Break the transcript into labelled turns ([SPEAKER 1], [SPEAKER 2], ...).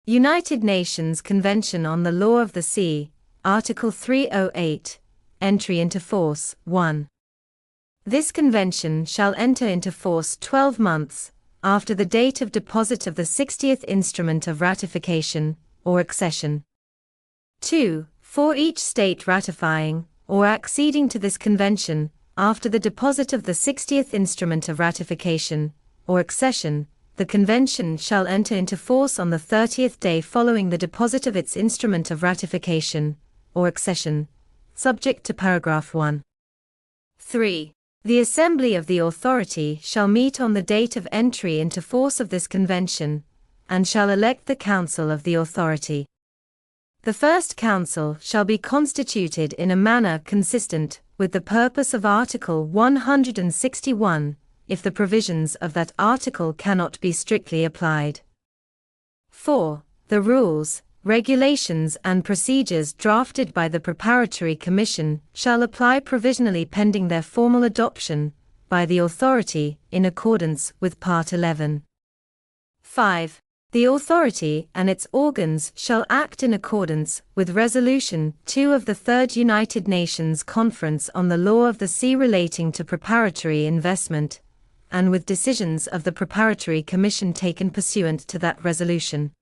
[SPEAKER 1] United Nations Convention on the Law of the Sea, Article 308, Entry into Force, 1. This convention shall enter into force 12 months after the date of deposit of the 60th instrument of ratification, or accession. 2. For each state ratifying, or acceding to this convention, after the deposit of the 60th instrument of ratification, or accession, the convention shall enter into force on the 30th day following the deposit of its instrument of ratification, or accession, subject to paragraph 1. 3. The Assembly of the Authority shall meet on the date of entry into force of this convention, and shall elect the Council of the Authority. The first Council shall be constituted in a manner consistent with the purpose of Article 161, if the provisions of that article cannot be strictly applied. 4. The rules, regulations and procedures drafted by the Preparatory Commission shall apply provisionally pending their formal adoption by the Authority in accordance with Part 11. 5. The Authority and its organs shall act in accordance with Resolution 2 of the Third United Nations Conference on the Law of the Sea relating to preparatory investment, and with decisions of the Preparatory Commission taken pursuant to that resolution.